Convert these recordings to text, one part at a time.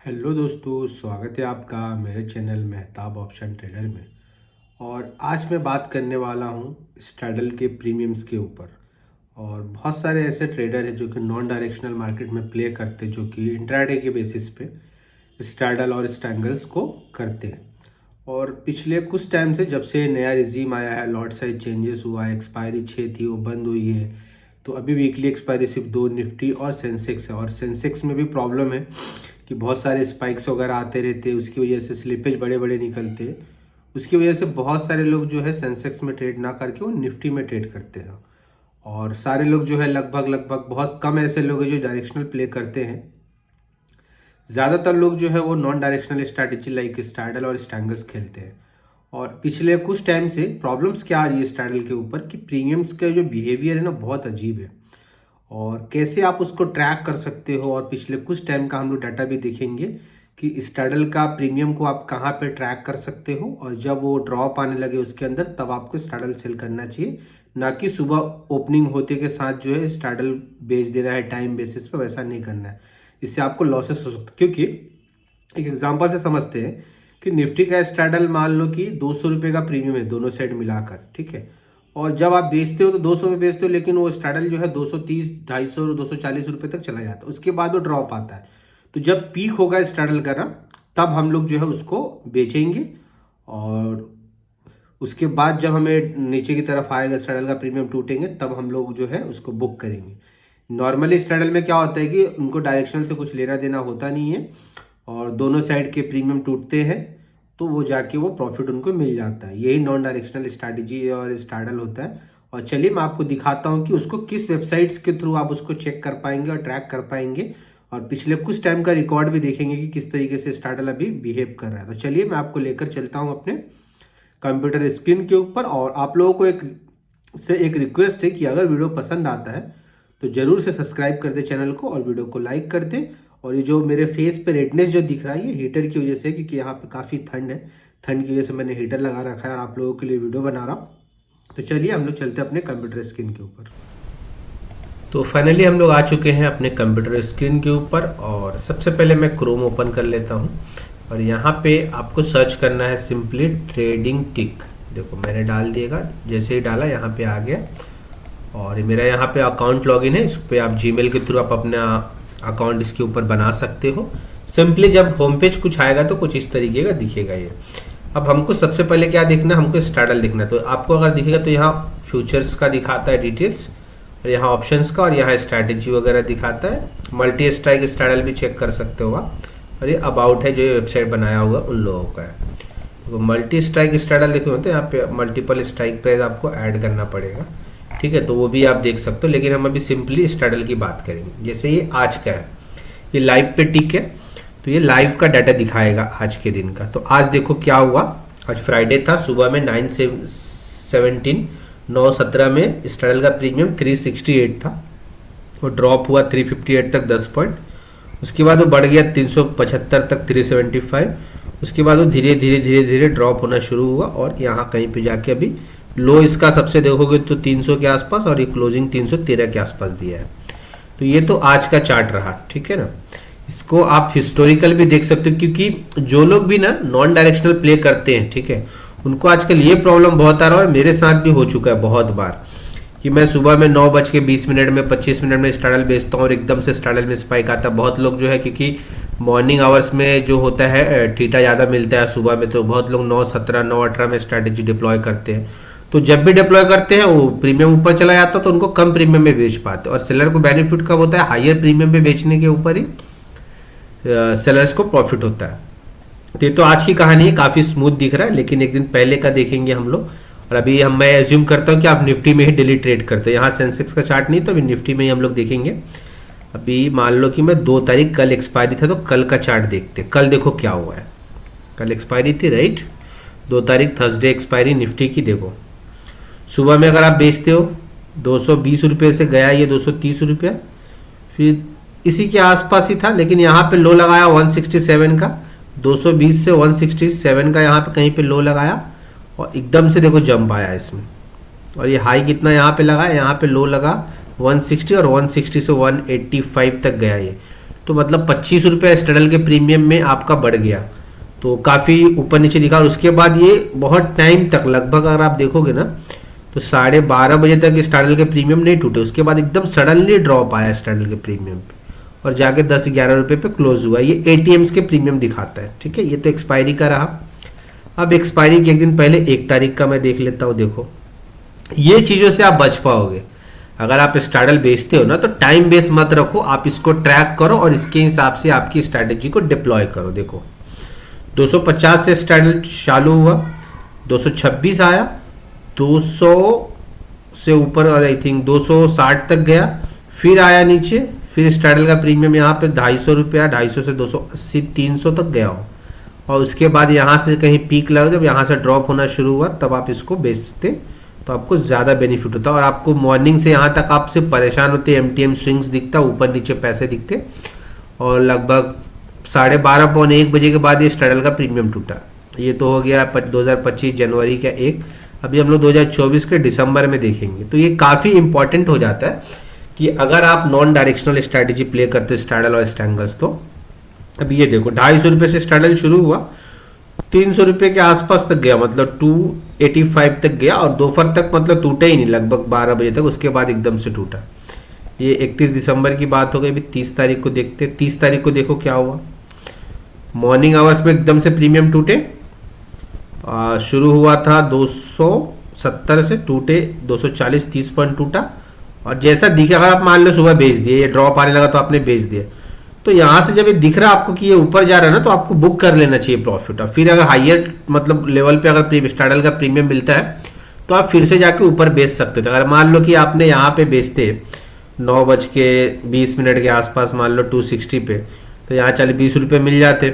Hello दोस्तों, स्वागत है आपका मेरे चैनल मेहताब ऑप्शन ट्रेडर में। और आज मैं बात करने वाला हूँ स्ट्रैडल के प्रीमियम्स के ऊपर। और बहुत सारे ऐसे ट्रेडर हैं जो कि नॉन डायरेक्शनल मार्केट में प्ले करते हैं, जो कि इंट्राडे के बेसिस पे स्ट्रैडल और स्ट्रैंगल्स को करते हैं। और पिछले कुछ टाइम से जब से नया रिजीम आया है, लॉट साइज चेंजेस हुआ है, एक्सपायरी 6 थी वो बंद हुई है। तो अभी वीकली एक्सपायरी सिर्फ 2 निफ्टी और सेंसेक्स है। और सेंसेक्स में भी प्रॉब्लम है कि बहुत सारे स्पाइक्स वगैरह आते रहते हैं, उसकी वजह से स्लिपेज बड़े बड़े निकलते हैं। उसकी वजह से बहुत सारे लोग जो है सेंसेक्स में ट्रेड ना करके वो निफ्टी में ट्रेड करते हैं। और सारे लोग जो है लगभग लगभग बहुत कम ऐसे लोग हैं जो डायरेक्शनल प्ले करते हैं। ज़्यादातर लोग जो है वो non directional strategy like straddle और स्ट्रैंगल्स खेलते हैं। और पिछले कुछ टाइम से प्रॉब्लम्स क्या आ रही है स्ट्रैडल के ऊपर कि प्रीमियम्स का जो बिहेवियर है ना बहुत अजीब है। और कैसे आप उसको ट्रैक कर सकते हो, और पिछले कुछ टाइम का हम लोग डाटा भी देखेंगे कि स्ट्रैडल का प्रीमियम को आप कहाँ पे ट्रैक कर सकते हो। और जब वो ड्रॉप आने लगे उसके अंदर तब आपको स्ट्रैडल सेल करना चाहिए, ना कि सुबह ओपनिंग होते के साथ जो है स्ट्रैडल बेच देना है टाइम बेसिस पे। वैसा नहीं करना है, इससे आपको लॉसेस हो सकता है। क्योंकि एक एग्जांपल से समझते हैं कि निफ्टी का स्ट्रैडल मान लो कि 200 रुपये का प्रीमियम है दोनों साइड मिलाकर, ठीक है। और जब आप बेचते हो तो 200 में बेचते हो, लेकिन वो स्ट्रैडल जो है 230, 250 और 240 रुपये तक चला जाता है। उसके बाद वो ड्रॉप आता है। तो जब पीक होगा स्ट्रैडल का ना, तब हम लोग जो है उसको बेचेंगे। और उसके बाद जब हमें नीचे की तरफ आएगा स्ट्रैडल का प्रीमियम टूटेंगे, तब हम लोग जो है उसको बुक करेंगे। नॉर्मली स्ट्रैडल में क्या होता है कि उनको डायरेक्शनल से कुछ लेना देना होता नहीं है, और दोनों साइड के प्रीमियम टूटते हैं तो वो जाके वो प्रॉफिट उनको मिल जाता है। यही नॉन डायरेक्शनल स्ट्रैटेजी और स्ट्रैडल होता है। और चलिए मैं आपको दिखाता हूँ कि उसको किस वेबसाइट्स के थ्रू आप उसको चेक कर पाएंगे और ट्रैक कर पाएंगे। और पिछले कुछ टाइम का रिकॉर्ड भी देखेंगे कि किस तरीके से स्ट्रैडल अभी बिहेव कर रहा है। तो चलिए मैं आपको लेकर चलता हूँ अपने कंप्यूटर स्क्रीन के ऊपर। और आप लोगों को एक रिक्वेस्ट है कि अगर वीडियो पसंद आता है तो जरूर से सब्सक्राइब कर दे चैनल को और वीडियो को लाइक कर दे। और ये जो मेरे फेस पे रेडनेस जो दिख रहा है ये हीटर की वजह से, क्योंकि यहाँ पे काफ़ी ठंड है। ठंड की वजह से मैंने हीटर लगा रखा है और आप लोगों के लिए वीडियो बना रहा हूँ। तो चलिए हम लोग चलते हैं अपने कंप्यूटर स्क्रीन के ऊपर। तो फाइनली हम लोग आ चुके हैं अपने कंप्यूटर स्क्रीन के ऊपर। और सबसे पहले मैं क्रोम ओपन कर लेता हूँ। और यहाँ पे आपको सर्च करना है सिंपली ट्रेडिंग टिक। देखो मैंने डाल दिएगा, जैसे ही डाला यहाँ पे आ गया। और मेरा यहाँ पे अकाउंट लॉगिन है, इस पर आप जीमेल के थ्रू आप अपना अकाउंट इसके ऊपर बना सकते हो। सिंपली जब होम पेज कुछ आएगा तो कुछ इस तरीके का दिखेगा ये। अब हमको सबसे पहले क्या देखना है, हमको स्ट्रैडल देखना है। तो आपको अगर दिखेगा तो यहाँ फ्यूचर्स का दिखाता है डिटेल्स, और यहाँ ऑप्शंस का, और यहाँ स्ट्रैटेजी वगैरह दिखाता है। मल्टी स्ट्राइक स्ट्रैडल भी चेक कर सकते हो आप। और ये अबाउट है जो ये वेबसाइट बनाया हुआ उन लोगों का है। तो मल्टी स्ट्राइक स्ट्रैडल देखो तो यहाँ पे मल्टीपल स्ट्राइक प्राइस आपको ऐड करना पड़ेगा, ठीक है। तो वो भी आप देख सकते हो, लेकिन हम अभी सिंपली स्ट्रैडल की बात करेंगे। जैसे ये आज का है, ये लाइव पे टिक है, तो ये लाइव का डाटा दिखाएगा आज के दिन का। तो आज देखो क्या हुआ। आज फ्राइडे था, सुबह में 9:17 में स्ट्रैडल का प्रीमियम 368 था। वो ड्रॉप हुआ 358 तक 10 पॉइंट। उसके बाद वो बढ़ गया 375 तक 375। उसके बाद वो धीरे धीरे धीरे धीरे ड्रॉप होना शुरू हुआ। और यहाँ कहीं पे जाके अभी लो इसका सबसे देखोगे तो 300 के आसपास, और ये क्लोजिंग 313 के आसपास दिया है। तो ये तो आज का चार्ट रहा, ठीक है ना। इसको आप हिस्टोरिकल भी देख सकते हो, क्योंकि जो लोग भी ना नॉन डायरेक्शनल प्ले करते हैं, ठीक है, उनको आजकल ये प्रॉब्लम बहुत आ रहा है। और मेरे साथ भी हो चुका है बहुत बार कि मैं सुबह में 9:20 में 25 मिनट में स्ट्रैडल बेचता हूँ और एकदम से स्ट्रैडल में स्पाइक आता है। बहुत लोग जो है, क्योंकि मॉर्निंग आवर्स में जो होता है थीटा ज़्यादा मिलता है सुबह में, तो बहुत लोग 9:17 9:18 में स्ट्रैटेजी डिप्लॉय करते हैं। तो जब भी डिप्लॉय करते हैं वो प्रीमियम ऊपर चला जाता है, तो उनको कम प्रीमियम में बेच पाते हैं। और सेलर को बेनिफिट कब होता है, हायर प्रीमियम पे बेचने के ऊपर ही सेलर्स को प्रॉफिट होता है। तो ये तो आज की कहानी है, काफ़ी स्मूथ दिख रहा है। लेकिन एक दिन पहले का देखेंगे हम लोग। और अभी मैं एज्यूम करता हूँ कि आप निफ्टी में ही डेली ट्रेड करते हैं। यहाँ सेंसेक्स का चार्ट नहीं, तो अभी निफ्टी में ही हम लोग देखेंगे। अभी मान लो कि मैं 2 तारीख कल एक्सपायरी था, तो कल का चार्ट देखते। कल देखो क्या हुआ है। कल एक्सपायरी थी, राइट। 2 तारीख थर्सडे एक्सपायरी निफ्टी की। देखो सुबह में अगर आप बेचते हो 220 रुपये से गया ये 230 रुपया, फिर इसी के आसपास ही था। लेकिन यहाँ पे लो लगाया 167 का, 220 से 167 का यहाँ पे कहीं पे लो लगाया। और एकदम से देखो जंप आया इसमें। और ये हाई कितना यहाँ पे लगा, यहाँ पे लो लगा 160, और 160 से 185 तक गया ये। तो तो मतलब 25 रुपये स्टडल के प्रीमियम में आपका बढ़ गया, तो काफ़ी ऊपर नीचे दिखा। और उसके बाद ये बहुत टाइम तक, लगभग अगर आप देखोगे ना तो 12:30 बजे तक स्टडल के प्रीमियम नहीं टूटे। उसके बाद एकदम सडनली ड्रॉप आया स्टडल के प्रीमियम पे और जाके 10-11 रुपये पे क्लोज हुआ। ये एटीएम्स के प्रीमियम दिखाता है, ठीक है। ये तो एक्सपायरी का रहा। अब एक्सपायरी के एक दिन पहले 1 तारीख का मैं देख लेता हूँ। देखो, ये चीज़ों से आप बच पाओगे। अगर आप स्टाडल बेचते हो ना तो टाइम बेस मत रखो, आप इसको ट्रैक करो और इसके हिसाब से आपकी स्ट्रैटेजी को डिप्लॉय करो। देखो 250 से स्टाडल चालू हुआ, 226 आया, 200 से ऊपर आई थिंक 260 तक गया, फिर आया नीचे, फिर स्टाडल का प्रीमियम यहाँ पे 250 रुपया, 250 से 280, 300 तक गया हो। और उसके बाद यहाँ से कहीं पीक लगा, जब यहाँ से ड्रॉप होना शुरू हुआ तब आप इसको बेचते तो आपको ज़्यादा बेनिफिट होता। और आपको मॉर्निंग से यहाँ तक आपसे परेशान होते, एमटीएम स्विंग्स दिखता, ऊपर नीचे पैसे दिखते। और लगभग 12:30 पौने 1 बजे के बाद ये स्टाडल का प्रीमियम टूटा। ये तो हो गया 2025 जनवरी का एक। अभी हम लोग 2024 के दिसंबर में देखेंगे। तो ये काफ़ी इंपॉर्टेंट हो जाता है कि अगर आप नॉन डायरेक्शनल स्ट्रैटेजी प्ले करते हो स्टाडल और स्टैंगल्स, तो अभी ये देखो 250 रुपये से स्टाडल शुरू हुआ, 300 रुपये के आसपास तक गया, मतलब 285 तक गया और दोपहर तक मतलब टूटा ही नहीं, लगभग 12 बजे तक। उसके बाद एकदम से टूटा। ये 31 दिसंबर की बात हो गई। अभी 30 तारीख को देखते, 30 तारीख को देखो क्या हुआ। मॉर्निंग आवर्स में एकदम से प्रीमियम टूटे, शुरू हुआ था 270 से, टूटे 240, 30 पॉइंट टूटा। और जैसा दिखा, अगर आप मान लो सुबह बेच दिए, ये ड्रॉप आने लगा तो आपने बेच दिया, तो यहाँ से जब ये दिख रहा है आपको कि ये ऊपर जा रहा है ना, तो आपको बुक कर लेना चाहिए प्रॉफिट। और फिर अगर हाइयर मतलब लेवल पे अगर स्टाडल का प्रीमियम मिलता है तो आप फिर से जाके ऊपर बेच सकते थे। अगर मान लो कि आपने यहाँ पे बेचते 9:20 के आसपास, मान लो 260 पे, तो यहाँ चले 20 रुपये मिल जाते।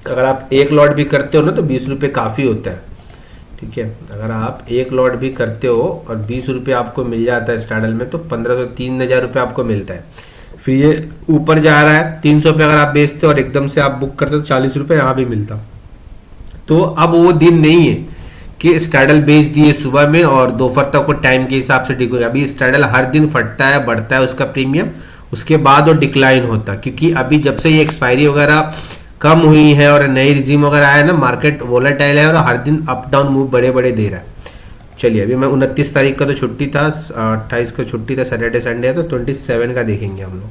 अगर आप एक लॉट भी करते हो ना तो 20 रुपये काफ़ी होता है, ठीक है। अगर आप एक लॉट भी करते हो और 20 रुपये आपको मिल जाता है स्टाडल में, तो 1500 3,000 रुपये आपको मिलता है। फिर ये ऊपर जा रहा है 300 पे, अगर आप बेचते हो और एकदम से आप बुक करते हो तो 40 रुपये यहाँ भी मिलता। तो अब वो दिन नहीं है कि स्टाडल बेच दिए सुबह में और दोपहर तक को टाइम के हिसाब से डिको। अभी स्टाडल हर दिन फटता है, बढ़ता है उसका प्रीमियम, उसके बाद वो डिक्लाइन होता, क्योंकि अभी जब से ये एक्सपायरी वगैरह कम हुई है और नई रिजीम वगैरह आया ना, मार्केट वोलेटाइल है और हर दिन अप डाउन मूव बड़े बड़े दे रहा है। चलिए, अभी मैं 29 तारीख का तो छुट्टी था, 28 का छुट्टी था, सैटरडे संडे है, तो 27 का देखेंगे हम लोग।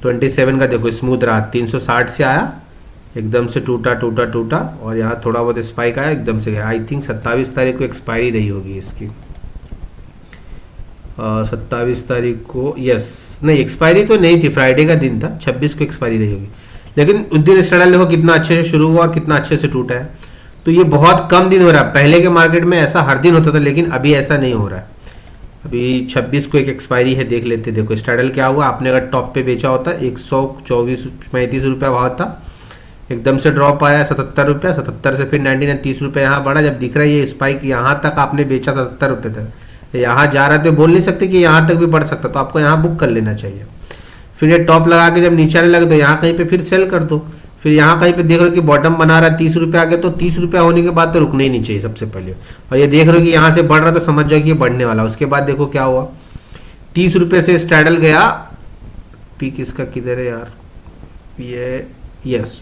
27 का देखो स्मूथ रहा, 360 से आया, एकदम से टूटा टूटा टूटा और यहाँ थोड़ा बहुत स्पाइक आया, एकदम से गया। आई थिंक 27 तारीख को एक्सपायरी रही होगी इसकी, 27 तारीख को, यस नहीं एक्सपायरी तो नहीं थी, फ्राइडे का दिन था, 26 को एक्सपायरी रही होगी। लेकिन उस दिन स्टाडल देखो कितना अच्छे से शुरू हुआ और कितना अच्छे से टूटा है। तो ये बहुत कम दिन हो रहा है। पहले के मार्केट में ऐसा हर दिन होता था, लेकिन अभी ऐसा नहीं हो रहा है। अभी 26 को एक एक्सपायरी है, देख लेते। देखो स्टाडल क्या हुआ, आपने अगर टॉप पे बेचा होता 134-35 रुपया भाव था, एकदम से ड्रॉप आया 77 रुपया, 77 से फिर 99 30 रुपये यहाँ बढ़ा। जब दिख रहा है ये स्पाइक, यहाँ तक आपने बेचा 77 रुपये तक, यहाँ जा रहा है तो बोल नहीं सकते कि यहाँ तक भी बढ़ सकता, तो आपको यहाँ बुक कर लेना चाहिए। फिर ये टॉप लगा के जब नीचे आने लगे तो यहाँ कहीं पे फिर सेल कर दो। फिर यहाँ कहीं पे देख रहे हो कि बॉटम बना रहा है 30 रुपये आगे, तो 30 रुपया होने के बाद तो रुकना ही नहीं चाहिए सबसे पहले। और ये देख रहे हो कि यहाँ से बढ़ रहा तो समझ जाओ कि ये बढ़ने वाला। उसके बाद देखो क्या हुआ, 30 रुपये से स्टाडल गया, पीक इसका किधर है यार, ये यस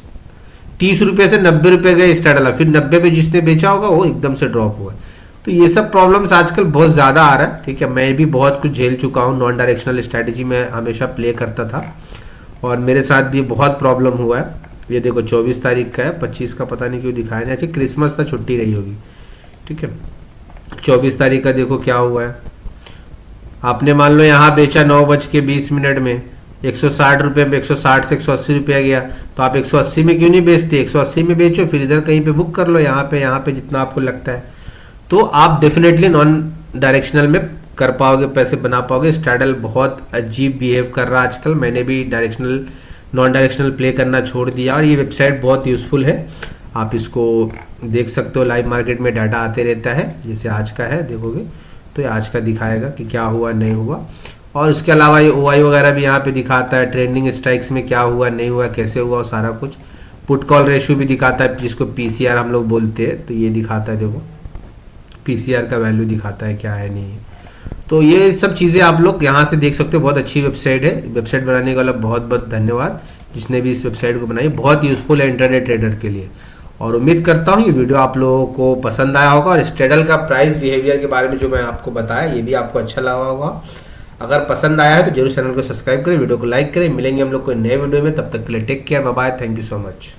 30 रुपये से 90 रुपये गए स्टाडल। फिर 90 पे जिसने बेचा होगा वो एकदम से ड्रॉप हुआ। तो ये सब प्रॉब्लम्स आजकल बहुत ज़्यादा आ रहा है, ठीक है। मैं भी बहुत कुछ झेल चुका हूँ, नॉन डायरेक्शनल स्ट्रैटेजी में हमेशा प्ले करता था और मेरे साथ भी बहुत प्रॉब्लम हुआ है। ये देखो 24 तारीख का है, 25 का पता नहीं क्यों दिखाया नहीं, अच्छा क्रिसमस था, छुट्टी रही होगी, ठीक है। 24 तारीख का देखो क्या हुआ है, आपने मान लो यहाँ बेचा 9:20 में 160 रुपये में, 160 से 180 रुपया गया, तो आप 180 में क्यों नहीं बेचते, 180 में बेचो, फिर इधर कहीं पे बुक कर लो, यहाँ पे जितना आपको लगता है। तो आप डेफिनेटली नॉन डायरेक्शनल में कर पाओगे, पैसे बना पाओगे। स्टाडल बहुत अजीब बिहेव कर रहा है आजकल। मैंने भी नॉन डायरेक्शनल प्ले करना छोड़ दिया और ये वेबसाइट बहुत यूज़फुल है, आप इसको देख सकते हो। लाइव मार्केट में डाटा आते रहता है, जैसे आज का है देखोगे तो ये आज का दिखाएगा कि क्या हुआ नहीं हुआ। और उसके अलावा ये OI वगैरह भी यहाँ पे दिखाता है, ट्रेंडिंग स्ट्राइक्स में क्या हुआ नहीं हुआ, कैसे हुआ, सारा कुछ। पुट कॉल रेशियो भी दिखाता है, जिसको PCR हम लोग बोलते हैं, तो ये दिखाता है, देखो PCR का वैल्यू दिखाता है क्या है नहीं है। तो ये सब चीज़ें आप लोग यहाँ से देख सकते हो। बहुत अच्छी वेबसाइट है। वेबसाइट बनाने वाला बहुत बहुत धन्यवाद जिसने भी इस वेबसाइट को बनाई। बहुत यूज़फुल है इंटरनेट ट्रेडर के लिए। और उम्मीद करता हूँ ये वीडियो आप लोगों को पसंद आया होगा और स्ट्रेडल का प्राइस बिहेवियर के बारे में जो मैं आपको बताया ये भी आपको अच्छा लगा होगा। अगर पसंद आया है तो जरूर चैनल को सब्सक्राइब करें, वीडियो को लाइक करें। मिलेंगे हम लोग कोई नए वीडियो में, तब तक के लिए take care, bye bye, thank you so much.